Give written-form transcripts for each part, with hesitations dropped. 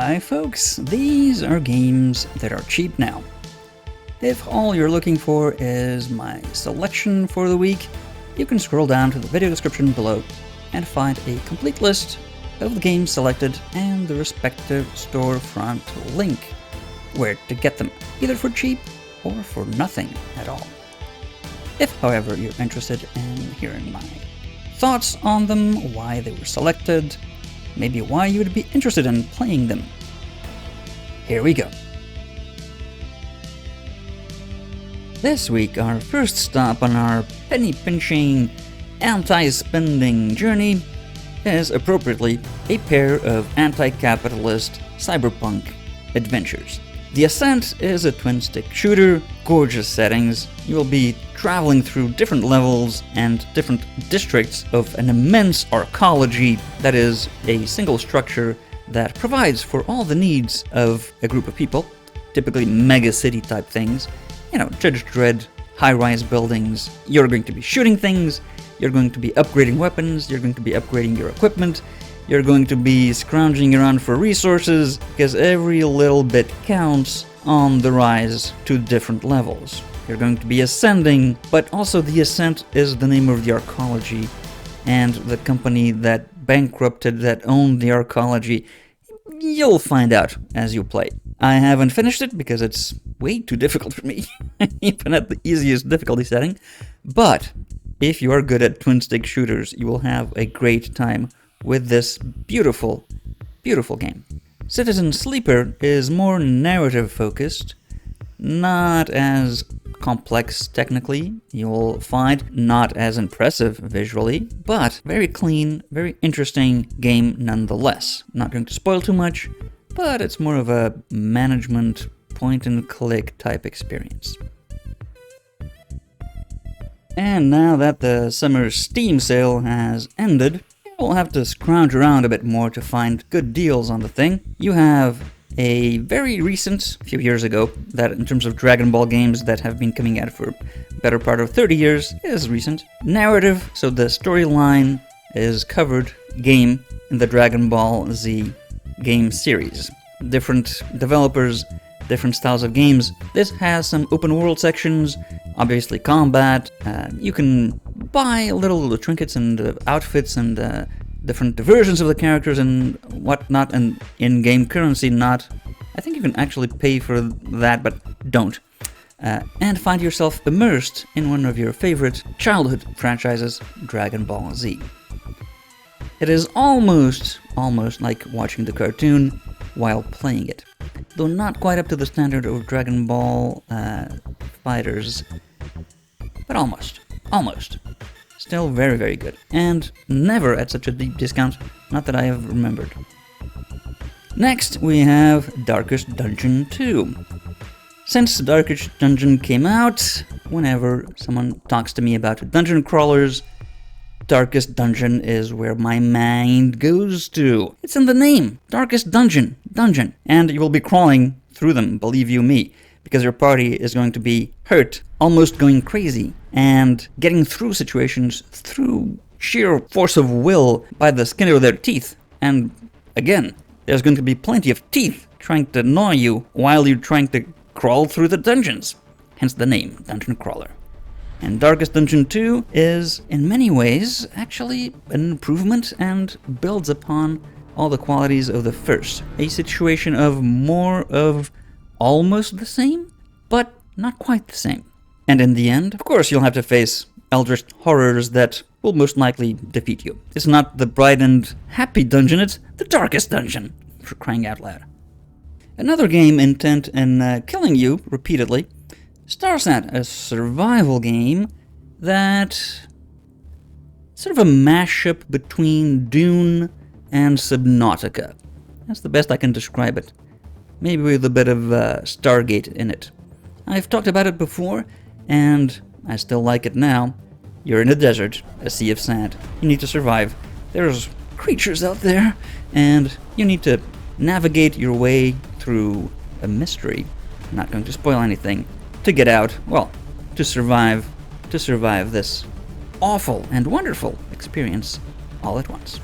Hi folks, these are games that are cheap now. If all you're looking for is my selection for the week, you can scroll down to the video description below and find a complete list of the games selected and the respective storefront link where to get them, either for cheap or for nothing at all. If, however, you're interested in hearing my thoughts on them, why they were selected, maybe why you would be interested in playing them, here we go. This week, our first stop on our penny-pinching, anti-spending journey is appropriately a pair of anti-capitalist cyberpunk adventures. The Ascent is a twin-stick shooter, gorgeous settings. You will be traveling through different levels and different districts of an immense arcology that is a single structure that provides for all the needs of a group of people, typically mega city type things. You know, Judge Dredd, high-rise buildings. You're going to be shooting things, you're going to be upgrading weapons, you're going to be upgrading your equipment, you're going to be scrounging around for resources, because every little bit counts on the rise to different levels. You're going to be ascending, but also the Ascent is the name of the arcology, and the company that bankrupted, that owned the arcology. You'll find out as you play. I haven't finished it because it's way too difficult for me, even at the easiest difficulty setting, but if you are good at twin-stick shooters, you will have a great time with this beautiful, beautiful game. Citizen Sleeper is more narrative-focused, not as complex technically, you'll find, not as impressive visually, but very clean, very interesting game nonetheless. Not going to spoil too much, but it's more of a management point-and-click type experience. And now that the summer Steam sale has ended, we'll have to scrounge around a bit more to find good deals on the thing. You have a very recent, few years ago, that in terms of Dragon Ball games that have been coming out for better part of 30 years, is recent. Narrative, so the storyline is covered game in the Dragon Ball Z game series. Different developers, different styles of games. This has some open world sections, obviously combat. You can buy little trinkets and outfits and different versions of the characters and whatnot, and in-game currency not. I think you can actually pay for that, but don't. And find yourself immersed in one of your favorite childhood franchises, Dragon Ball Z. It is almost like watching the cartoon while playing it, though not quite up to the standard of Dragon Ball fighters, but almost. Still very, very good, and never at such a deep discount, not that I have remembered. Next, we have Darkest Dungeon 2. Since Darkest Dungeon came out, whenever someone talks to me about dungeon crawlers, Darkest Dungeon is where my mind goes to. It's in the name, Darkest Dungeon, and you will be crawling through them, believe you me, because your party is going to be hurt, almost going crazy, and getting through situations through sheer force of will by the skin of their teeth. And again, there's going to be plenty of teeth trying to gnaw you while you're trying to crawl through the dungeons. Hence the name, Dungeon Crawler. And Darkest Dungeon 2 is, in many ways, actually an improvement and builds upon all the qualities of the first. A situation of more of almost the same, but not quite the same. And in the end, of course, you'll have to face eldritch horrors that will most likely defeat you. It's not the bright and happy dungeon, it's the darkest dungeon, for crying out loud. Another game intent in killing you repeatedly, Starsat, a survival game that sort of a mashup between Dune and Subnautica. That's the best I can describe it. Maybe with a bit of Stargate in it. I've talked about it before, and I still like it now. You're in a desert, a sea of sand. You need to survive. There's creatures out there, and you need to navigate your way through a mystery. I'm not going to spoil anything. To get out, well, to survive this awful and wonderful experience all at once.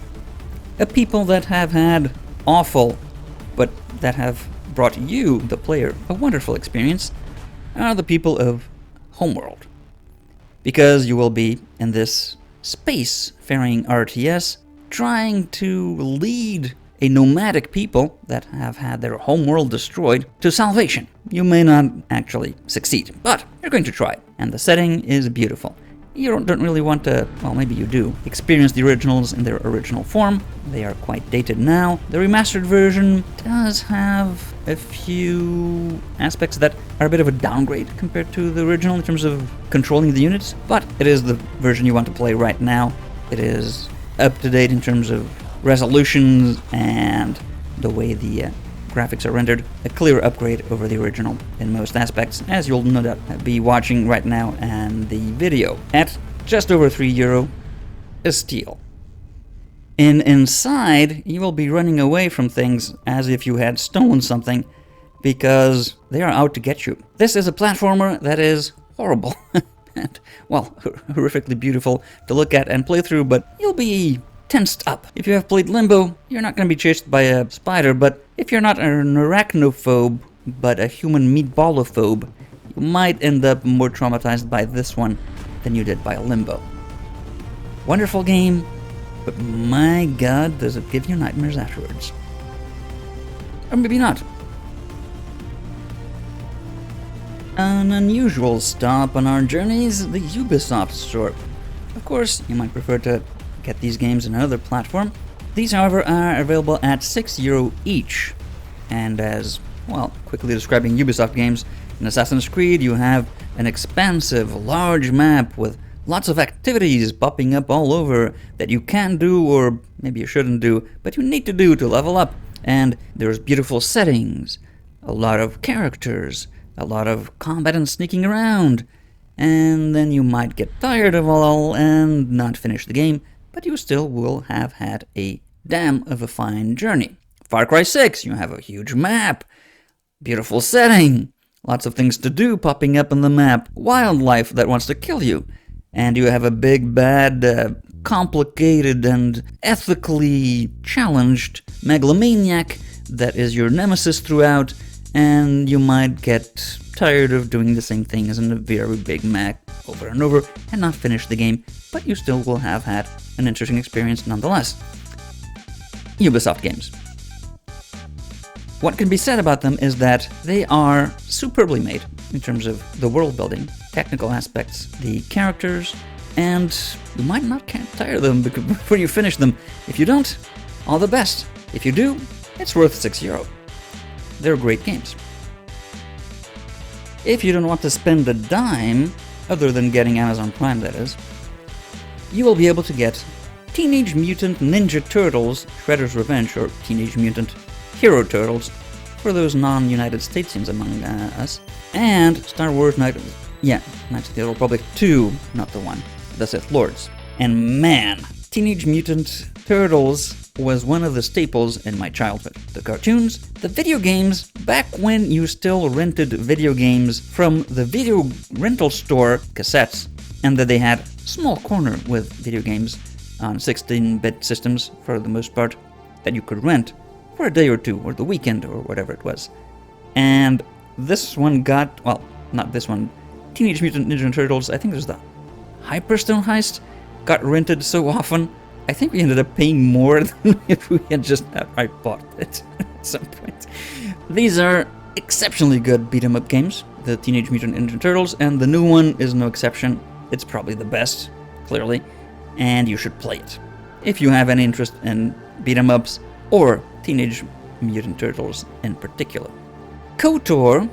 A people that have had awful but that have brought you, the player, a wonderful experience are the people of Homeworld. Because you will be in this space-faring RTS trying to lead a nomadic people that have had their homeworld destroyed to salvation. You may not actually succeed, but you're going to try, and the setting is beautiful. You don't really want to, well, maybe you do, experience the originals in their original form. They are quite dated now. The remastered version does have a few aspects that are a bit of a downgrade compared to the original in terms of controlling the units, but it is the version you want to play right now. It is up to date in terms of resolutions and the way the graphics are rendered, a clear upgrade over the original in most aspects, as you'll no doubt be watching right now and the video. At just over €3, a steal. Inside, you will be running away from things as if you had stolen something, because they are out to get you. This is a platformer that is horrible, and, well, horrifically beautiful to look at and play through, but you'll be tensed up. If you have played Limbo, you're not going to be chased by a spider, but if you're not an arachnophobe, but a human meatballophobe, you might end up more traumatized by this one than you did by Limbo. Wonderful game, but my god, does it give you nightmares afterwards. Or maybe not. An unusual stop on our journeys, the Ubisoft store. Of course, you might prefer to get these games on another platform. These, however, are available at €6 each. And as, well, quickly describing Ubisoft games, in Assassin's Creed you have an expansive, large map with lots of activities popping up all over that you can do, or maybe you shouldn't do, but you need to do to level up. And there's beautiful settings, a lot of characters, a lot of combat and sneaking around. And then you might get tired of all and not finish the game, but you still will have had a damn of a fine journey. Far Cry 6, you have a huge map, beautiful setting, lots of things to do popping up on the map, wildlife that wants to kill you, and you have a big, bad, complicated and ethically challenged megalomaniac that is your nemesis throughout, and you might get tired of doing the same thing as in a very big map over and over and not finish the game, but you still will have had an interesting experience nonetheless. Ubisoft games. What can be said about them is that they are superbly made in terms of the world building, technical aspects, the characters, and you might not get tired of them before you finish them. If you don't, all the best. If you do, it's worth €6. They're great games. If you don't want to spend a dime, other than getting Amazon Prime, that is, you will be able to get Teenage Mutant Ninja Turtles Shredder's Revenge, or Teenage Mutant Hero Turtles, for those non-United Statesians among us, and Star Wars Knights of the Old Republic 2, not the one, the Sith Lords. And man, Teenage Mutant Turtles was one of the staples in my childhood. The cartoons, the video games, back when you still rented video games from the video rental store, cassettes, and that they had a small corner with video games on 16-bit systems for the most part that you could rent for a day or two, or the weekend, or whatever it was. And this one got, well, not this one, Teenage Mutant Ninja Turtles, I think it was the Hyperstone Heist, got rented so often, I think we ended up paying more than if we had just outright bought it at some point. These are exceptionally good beat-em-up games, the Teenage Mutant Ninja Turtles, and the new one is no exception. It's probably the best, clearly, and you should play it. If you have any interest in beat-em-ups, or Teenage Mutant Turtles in particular. KOTOR,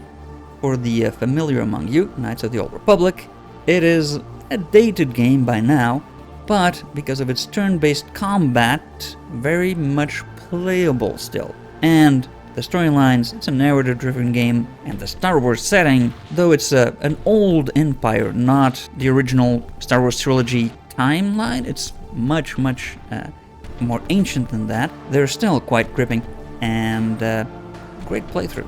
for the familiar among you, Knights of the Old Republic, it is a dated game by now, but because of its turn-based combat, very much playable still. And the storylines, it's a narrative-driven game, and the Star Wars setting, though it's an old empire, not the original Star Wars trilogy timeline, it's much more ancient than that, they're still quite gripping, and great playthrough.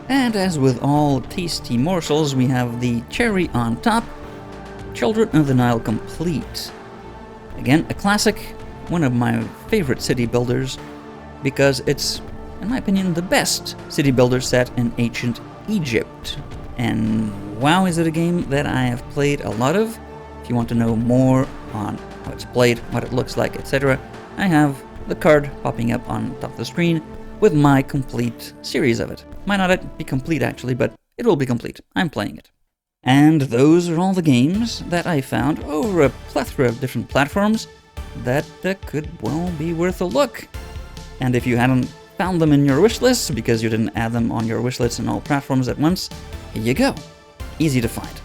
And as with all tasty morsels, we have the cherry on top, Children of the Nile Complete. Again, a classic, one of my favorite city builders, because it's, in my opinion, the best city builder set in ancient Egypt. And wow, is it a game that I have played a lot of. If you want to know more on how it's played, what it looks like, etc., I have the card popping up on top of the screen with my complete series of it. Might not be complete actually, but it will be complete. I'm playing it. And those are all the games that I found over a plethora of different platforms that could well be worth a look. And if you hadn't found them in your wish list because you didn't add them on your wish list on all platforms at once, here you go. Easy to find.